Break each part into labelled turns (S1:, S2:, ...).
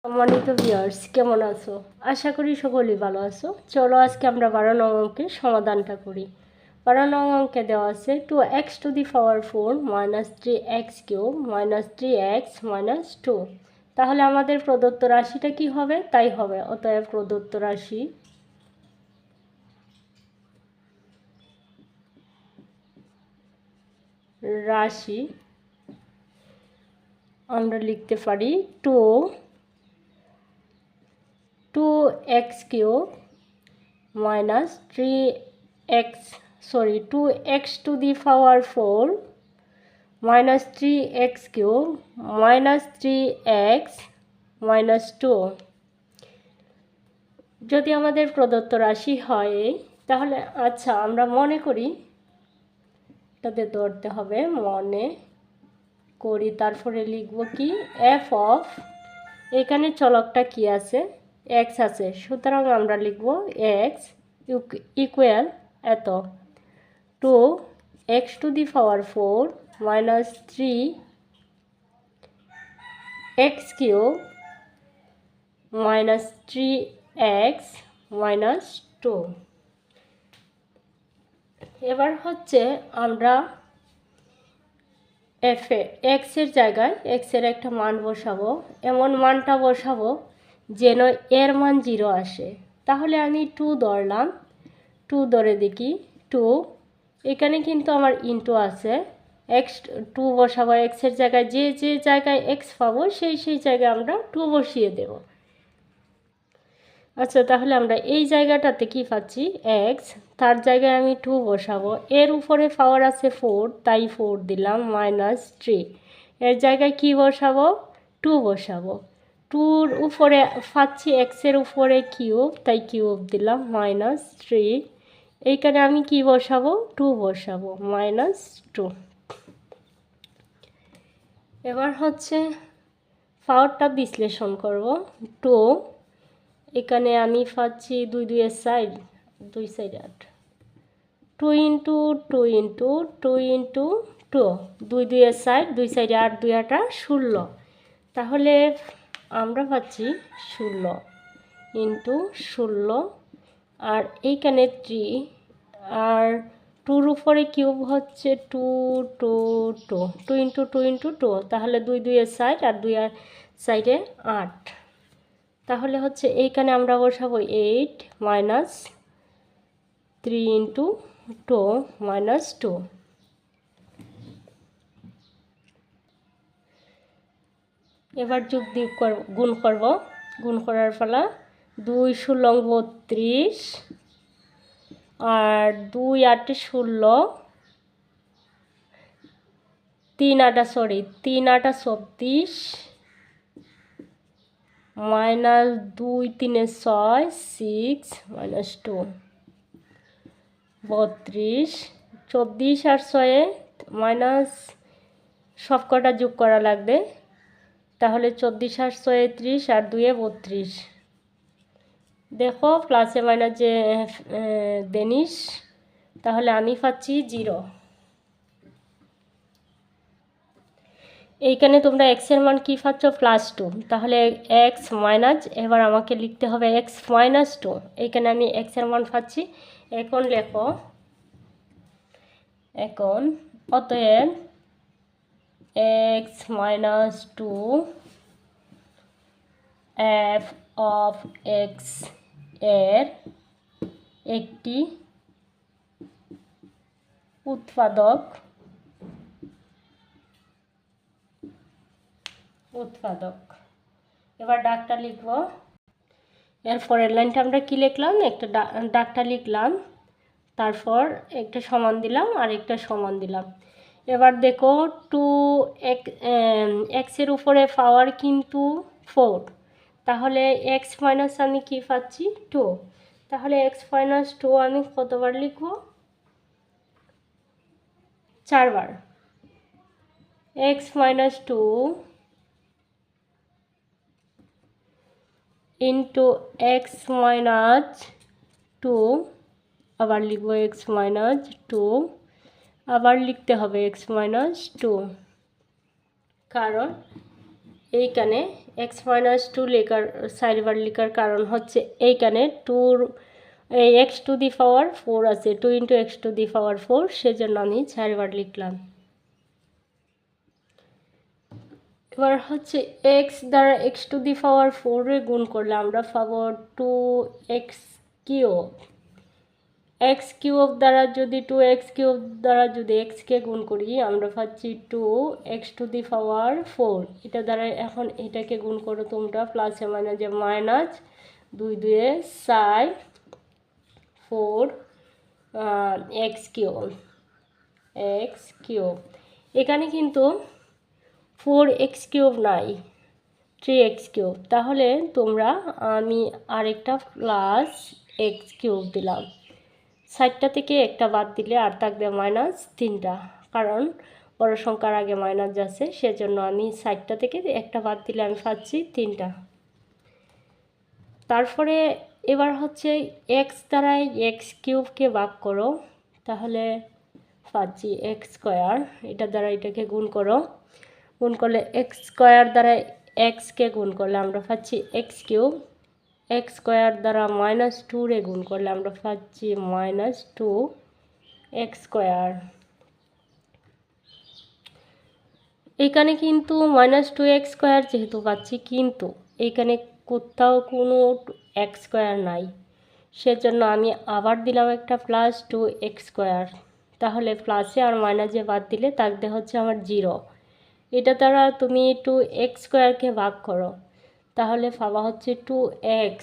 S1: সম্মানিত ভিউয়ার্স, কেমন আছো? আশা করি সকলেই ভালো আছো। চলো আজকে আমরা 12 নং অঙ্কের সমাধানটা করি। 12 নং অঙ্কে দেওয়া আছে 2x⁴ minus 3x³ minus 3x minus 2। তাহলে আমাদের প্রদত্ত রাশিটা কি হবে? তাই হবে। অতএব প্রদত্ত রাশি আমরা লিখতে পারি 2x³ minus 2x⁴ minus 3x³ minus 3x minus 2 যদি আমাদের প্রদত্ত রাশি হয় তাহলে আচ্ছা আমরা মনে করি, এটাতে ধরতে হবে, মনে করি, তারপরে লিখব কি f অফ, এখানে চলকটা কি আছে, x আছে, সুতরাং আমরা লিখব x ইকুয়াল এত 2x⁴ minus 3x³ minus 3x minus 2। এবার হচ্ছে আমরা x এর জায়গায় x এর একটা মান বসাবো, এমন মানটা বসাবো যেন এর মান 0 আসে। তাহলে আমি 2 ধরলাম, 2 ধরে দেখি 2, এখানে কিন্তু আমার ইনটু আছে, x2 বসাবো, x এর জায়গায় যে জায়গায় x পাবো সেই জায়গায় আমরা 2 বসিয়ে দেব। আচ্ছা, তাহলে আমরা এই জায়গাটাতে কি পাচ্ছি, x, তার জায়গায় আমি 2 বসাবো, এর উপরে পাওয়ার আছে 4, তাই 4 দিলাম, মাইনাস 3, এর জায়গায় কি বসাবো, 2 বসাবো, 2-র উপরে পাচ্ছি x এর উপরে কিউব, তাই কিউব দিলাম, মাইনাস 3, এইখানে আমি কি বসাবো, 2 বসাবো, মাইনাস 2। এবার হচ্ছে পাওয়ারটা বিশ্লেষণ করব, 2, এখানে আমি পাচ্ছি 2 2 side, 2 side 8, 2 into 2 into 2 into 2, 2 2 side, 2 সাইডে 8, 2 8 16, তাহলে আমরা পাচ্ছি 16 ইন্টু 16, আর এইখানে 3, আর 2-র উপরে কিউব হচ্ছে 2 2 2, 2 ইন্টু 2 ইন্টু 2, তাহলে 2 2 সাইড আর 2 সাইডে 8, তাহলে হচ্ছে এইখানে আমরা বসাবো 8 মাইনাস 3 ইন্টু 2 মাইনাস 2। এবার যোগ বিয়োগ গুণ করব, গুণ করার ফলে 2 16 32, আর 2 8 16, 3 8 34, মাইনাস 2 3 6 6 মাইনাস 2 32, 24 আর 6 মাইনাস সব কটা যোগ করা লাগবে, তাহলে 24 আর 6 30, আর 2 32, দেখো প্লাসে মাইনাস যে দেনিস, তাহলে আমি পাচ্ছি 0। এইখানে তোমরা x এর মান কি পাচ্ছ, +2, তাহলে x মাইনাস, এবার আমাকে লিখতে হবে x মাইনাস 2, এইখানে আমি x এর মান পাচ্ছি। এখন লেখো, এখন অতএব x minus 2 f of x এর একটি উৎপাদক এবার ডাকটা লিখব, এর পরের লাইনটা আমরা কি লিখলাম, একটা ডাকটা লিখলাম, তারপর একটা সমান দিলাম আর একটা সমান দিলাম। এবার দেখো 2 x এর উপরে পাওয়ার কিন্তু 4, তাহলে x মাইনাস আমি কি পাচ্ছি, 2, তাহলে x মাইনাস 2 আমি কতবার লিখব, 4 বার, x minus 2 into x minus 2, আবার লিখব x মাইনাস 2, আবার লিখতে হবে x মাইনাস 2, কারণ এইখানে এক্স মাইনাস টু লেখার চারিবার লেখার কারণ হচ্ছে এইখানে টুর এই এক্স টু দি পাওয়ার 4 আছে, 2 ইন্টু এক্স টু দি পাওয়ার 4, সেজন্য আমি চারবার লিখলাম। এবার হচ্ছে এক্স দ্বারা এক্স টু দি পাওয়ার 4 গুণ করলে আমরা পাবো 2x কিউব। এক্স কিউব দ্বারা যদি 2x কিউব দ্বারা যদি এক্সকে গুণ করি আমরা পাচ্ছি 2x টু দি পাওয়ার 4। এটা দ্বারা এখন এটাকে গুণ করো তোমরা, প্লাসে মাইনাসে মাইনাস 2 2 4 4 এক্স কিউব। এখানে কিন্তু 4x কিউব নাই, 3x কিউব। তাহলে তোমরা আমি আরেকটা প্লাস এক্স কিউব দিলাম। 60টা থেকে একটা বাদ দিলে আর থাকবে মাইনাস 3টা, কারণ বড় সংখ্যার আগে মাইনাস যাচ্ছে, সেজন্য আমি 60টা থেকে একটা বাদ দিলে আমি পাচ্ছি 3টা। তারপরে এবার হচ্ছে এক্স দ্বারাই এক্স কিউবকে ভাগ করো, তাহলে পাচ্ছি এক্স স্কোয়ার। এটা দ্বারা এটাকে গুণ করো, গুণ করলে এক্স স্কোয়ার দ্বারা এক্সকে গুণ করলে আমরা পাচ্ছি এক্স কিউব। এক্স স্কোয়ার দ্বারা মাইনাস 2 রে গুণ করলে আমরা পাচ্ছি মাইনাস 2 এক্স স্কোয়ার। এখানে কিন্তু মাইনাস 2 এক্স স্কোয়ার যেহেতু পাচ্ছি, কিন্তু এখানে কোথাও কোনো এক্স স্কোয়ার নাই, সেজন্য আমি আবার দিলাম একটা প্লাস 2 এক্স স্কোয়ার। তাহলে প্লাসে আর মাইনাসে বাদ দিলে থাকতে হচ্ছে আমার 0। এটা দ্বারা তুমি 2x স্কোয়ারকে ভাগ করো, তাহলে পাওয়া হচ্ছে 2x।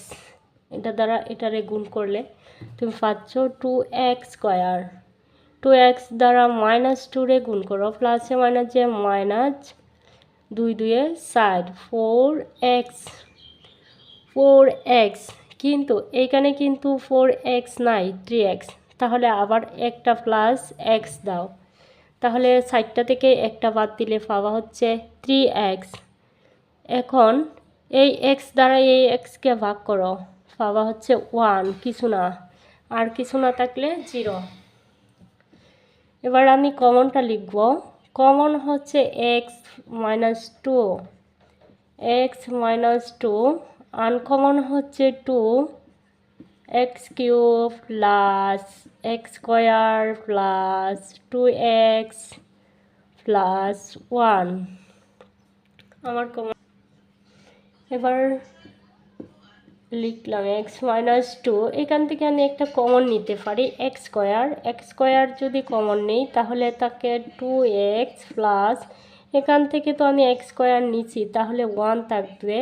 S1: এটা দ্বারা এটারে গুণ করলে তুমি পাচ্ছ 2x স্কোয়ার। 2x দ্বারা মাইনাস 2 রে গুণ করো, প্লাসে মাইনাসে মাইনাস 2 2 4 4x। কিন্তু এইখানে কিন্তু 4x নাই, 3x। তাহলে আবার একটা প্লাস x দাও, তাহলে 60টা থেকে একটা বাদ দিলে পাওয়া হচ্ছে 3x। এখন এই x দ্বারা এই xকে ভাগ করো, পাওয়া হচ্ছে 1, কিছু না, আর কিছু না থাকলে 0। এবার আমি কমনটা লিখব। কমন হচ্ছে x মাইনাস 2, আনকমন হচ্ছে 2x cube plus x square plus 2x plus 1 আমার কমন। এবার লিখলাম x মাইনাস 2। এখান থেকে আমি একটা কমন নিতে পারি এক্স স্কোয়ার যদি কমন নেই তাহলে তাকে 2x প্লাস, এখান থেকে তো আমি এক্স স্কোয়ার নিচ্ছি, তাহলে 1 থাকবে,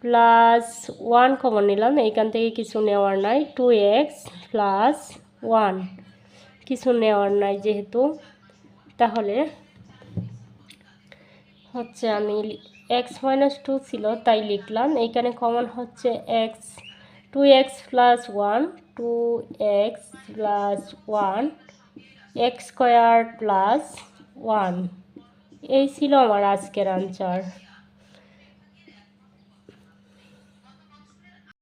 S1: প্লাস 1 কমন নিলাম, এখান থেকে কিছু নেওয়ার নাই, 2x প্লাস 1 কিছু নেওয়ার নাই যেহেতু, তাহলে হচ্ছে আমি x মাইনাস 2 ছিল তাই লিখলাম। এইখানে কমন হচ্ছে x 2x plus 1 2x plus 1 x square plus 1। এই ছিল আমার আজকের আনসার।